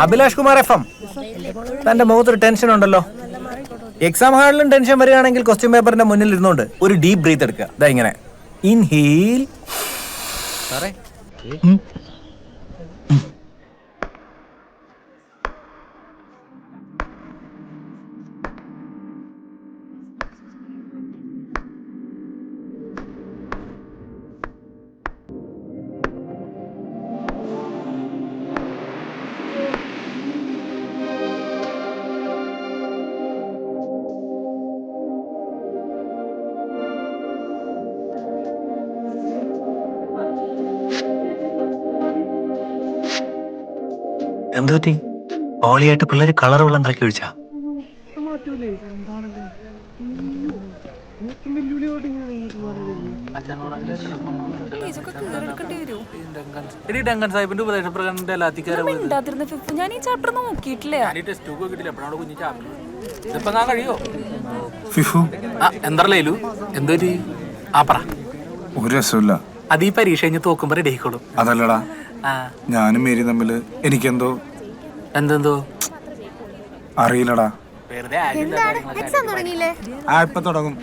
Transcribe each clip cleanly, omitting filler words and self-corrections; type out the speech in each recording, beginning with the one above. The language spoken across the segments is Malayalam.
അഭിലാഷ് കുമാർ FM, തന്റെ മുഖത്തൊരു ടെൻഷൻ ഉണ്ടല്ലോ. എക്സാം ഹാളിലും ടെൻഷൻ വരികയാണെങ്കിൽ ക്വസ്റ്റ്യൻ പേപ്പറിന്റെ മുന്നിൽ ഇരുന്നുകൊണ്ട് ഒരു ഡീപ് ബ്രീത്ത് എടുക്കുക. ഇതാ ഇങ്ങനെ ഇൻഹീൽ. എന്തുപറ്റി? ഹോളിയായിട്ട് പിള്ളേര് കളർ വെള്ളം കലക്കി ഒഴിച്ചാ? ഒരു രസമില്ല. അത് ഈ പരീക്ഷ കഴിഞ്ഞ് തോക്കുമ്പോ റെഡി ആയിക്കോളും. അതല്ലടാ, ഞാനും മേരി തമ്മില് എനിക്കെന്തോ എന്തെന്തോ അറിയില്ലടാ. എക്സാം തുടങ്ങിയില്ലേ? ഇപ്പൊ തുടങ്ങും.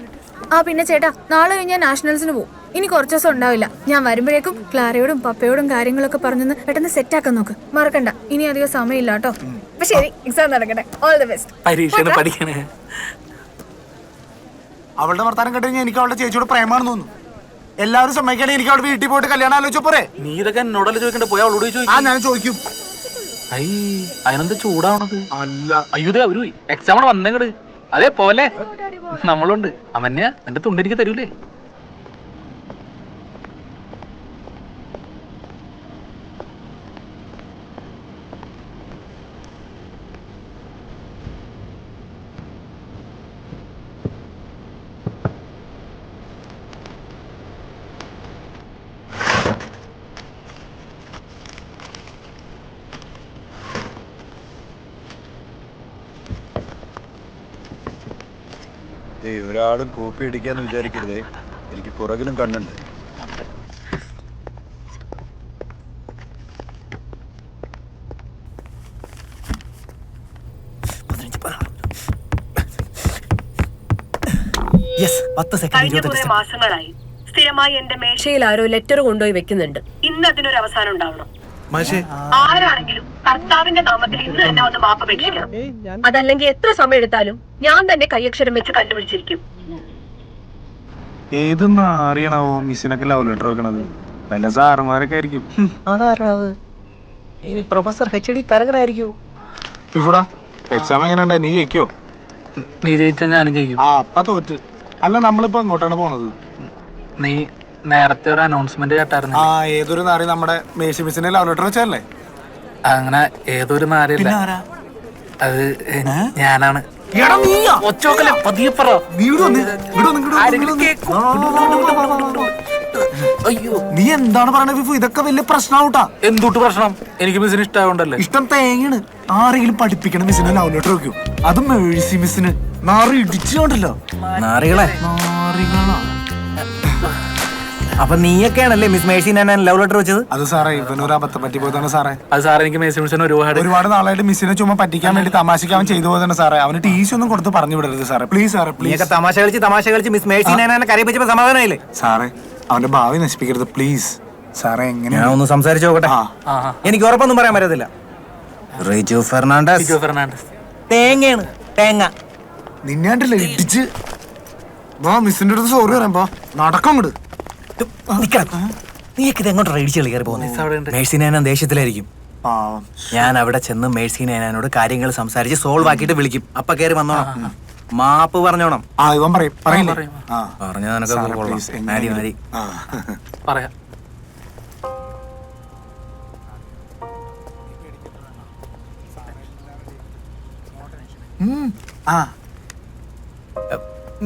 പിന്നെ ചേട്ടാ, നാളെ കഴിഞ്ഞാൽ നാഷണൽസിന് പോകും. ഇനി കുറച്ച് ദിവസം ഉണ്ടാവില്ല. ഞാൻ വരുമ്പോഴേക്കും ക്ലാരയോടും പപ്പയോടും കാര്യങ്ങളൊക്കെ പറഞ്ഞൊന്ന് പെട്ടെന്ന് സെറ്റ് ആക്കാൻ നോക്ക്. മറക്കണ്ട, ഇനി അധികം സമയമില്ല കേട്ടോ. അപ്പൊ ശരി, എക്സാം നടക്കട്ടെ. All the best. പരീക്ഷ പഠിക്കണേ. അവളുടെ വർത്താനം കേട്ട് കഴിഞ്ഞാൽ എനിക്ക് അവളുടെ ചേച്ചിയോട് പ്രേമാണെന്ന് തോന്നുന്നു. എല്ലാവരും സമ്മതിക്കണേ എനിക്ക് അവിടെ വീട്ടിൽ പോയിട്ട് കല്യാണം ആലോചിച്ചോ പോരെ? നീ ഇതൊക്കെ എന്നോടല്ല ചോദിക്കണ്ട, പോയാ അവളോട് ഞാൻ ചോദിക്കും. അതിനെന്താ ചൂടാവണത്? അല്ല, അയ്യോ ഒരു എക്സാം വന്നെങ്ങട്. അതേ പോലെ നമ്മളുണ്ട്. അവന്യ എന്റെ തുണ്ടെനിക്ക് തരൂലേ? ഒരാളും കോപ്പി അടിക്കാന്ന് വിചാരിക്കരുതേ, എനിക്ക് പുറകിലും കണ്ണുണ്ട്. മാസങ്ങളായി സ്ഥിരമായി എന്റെ മേശയിൽ ആരോ ലെറ്റർ കൊണ്ടുപോയി വെക്കുന്നുണ്ട്. ഇന്ന് അതിനൊരു അവസാനം ഉണ്ടാവണം. ആരാണെങ്കിലും കർത്താവിന്റെ നാമത്തിൽ ഇന്ന് തന്നെ ഒന്ന് മാപ്പപേക്ഷിക്കണം. അതല്ലെങ്കിൽ എത്ര സമയം എടുത്താലും ഞാൻ തന്നെ കൈയക്ഷരം വെച്ച് കണ്ടുപിടിച്ചിരിക്കും. ഏതൊന്നും അറിയണാവോ മിസ്സിനൊക്കെ ലവ് ലെറ്റർ വെക്കണത്? വല്ല സാറുമാരൊക്കെ ആയിരിക്കും. അതാരാവ്? പ്രൊഫസർ HOD തരകനായിരിക്കോ? ഇവിടെ എക്സാം എങ്ങനെയുണ്ടായി? നീ ജയിക്കോ? നീ ജയിച്ചാൽ ഞാനും ജയിക്കും. അപ്പ തോറ്റ്. അല്ല, നമ്മളിപ്പോ എങ്ങോട്ടാണ് പോണത്? നീ നേരത്തെ ഒരു അനൗൺസ്മെന്റ് കേട്ടായിരുന്നു. ഏതൊരു നാറി നമ്മുടെ മേഴ്സി മിസ്സിനെ ലവ് ലെറ്റർ വെച്ചല്ലേ? അങ്ങനെ ഏതൊരു നാരല്ല, അത് ഞാനാണ്. നീ എന്താണ് പറയണത്? ഇതൊക്കെ വലിയ പ്രശ്നമാവൂട്ടാ. എന്തുട്ട് പ്രശ്നം? എനിക്ക് മിസ്സിന് ഇഷ്ടമായോണ്ടല്ലേ. ഇഷ്ടം തേങ്ങയാണ്. ആരെങ്കിലും പഠിപ്പിക്കണം മിസ്സിനെ ലവ് ലെറ്റർ വെക്കും, അത് മേഴ്സി മിസ്സിന്. നാറി ഇടിച്ചോണ്ടല്ലോ. നാറികളെ നാറികളാ. അപ്പൊ നീയൊക്കെയാണല്ലേ മിസ് മേഴ്സി ഞാൻ ലവ് ലെറ്റർ വെച്ചത്? അത് സാറേ, ഇവനൊരു അബദ്ധം പറ്റി പോയതാണ് സാറേ. അത് സാറേ, എനിക്ക് മേഴ്സി മിസ്സിനെ ഒരുപാട് നാളായിട്ട് മിസ്സിനെ ചുമ്മാ പറ്റിക്കാൻ വേണ്ടി തമാശയ്ക്ക് അവൻ ചെയ്തു പോയതാണ് സാറേ. അവന് ടീച്ചർ ഒന്നും കൊടുത്ത് പറഞ്ഞു വിടരുത് സാറേ, പ്ലീസ് സാറേ, പ്ലീസ്. തമാശ കളിച്ച് മിസ് മേഴ്സി ഞാൻ കരയിപ്പിച്ചപ്പോ സമാധാനമായില്ലേ സാറേ? അവന്റെ ഭാവി നശിപ്പിക്കരുത് പ്ലീസ് സാറേ. എങ്ങനെയാ ഒന്ന് സംസാരിച്ചു നോക്കട്ടെ. എനിക്ക് ഉറപ്പൊന്നും പറയാൻ പറ്റത്തില്ല. റിജു ഫെർണാണ്ടസ് തേങ്ങയാണ്, തേങ്ങ. നിന്നാണ്ടല്ലേ ഇടിച്ച് മിസ്സിന്റെ അടുത്ത് സോറി പറയാമ്പോ നടക്കം വിട്. നീയൊക്കെ ഇത് എങ്ങോട്ട് റൈഡിച്ച് കളി കയറി പോകുന്നത്? മേഴ്സി നാനാൻ ദേഷ്യത്തിലായിരിക്കും. ഞാൻ അവിടെ ചെന്ന് മേഴ്സി നാനാനോട് കാര്യങ്ങൾ സംസാരിച്ച് സോൾവ് ആക്കിയിട്ട് വിളിക്കും. അപ്പൊ കയറി വന്നോണം, മാപ്പ് പറഞ്ഞോണം. ഇവൻ പറയും. പറഞ്ഞ നിനക്ക് പറയാം.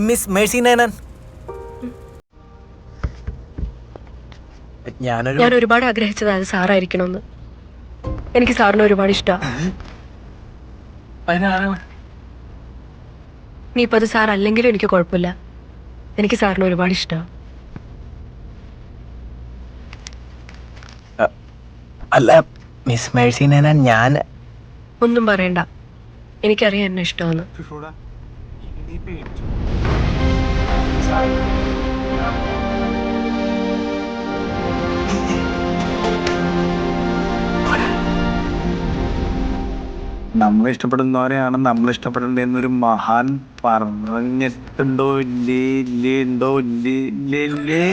മിസ് മേഴ്സി നാനാൻ, ഞാൻ ഒരുപാട് ആഗ്രഹിച്ചത് അത് സാറായിരിക്കണമെന്ന്. എനിക്ക് സാറിന് ഒരുപാട് ഇഷ്ടമാണ്. ഇനിയിപ്പോ അത് സാർ അല്ലെങ്കിലും എനിക്ക് കുഴപ്പമില്ല. എനിക്ക് സാറിന് ഒരുപാട് ഇഷ്ടമാണ്. അല്ല മിസ് മേഴ്സിനെ ഞാൻ ഒന്നും പറയണ്ട, എനിക്കറിയാം എന്നെ ഇഷ്ടമാണ്. നമ്മൾ ഇഷ്ടപ്പെടുന്നവരെയാണ് നമ്മൾ ഇഷ്ടപ്പെടേണ്ടത് എന്നൊരു മഹാൻ പറഞ്ഞിട്ടുണ്ടോ ഇല്ലേ ഇല്ലേ ഉണ്ടോ ഇല്ലേ ഇല്ലേ ഇല്ലേ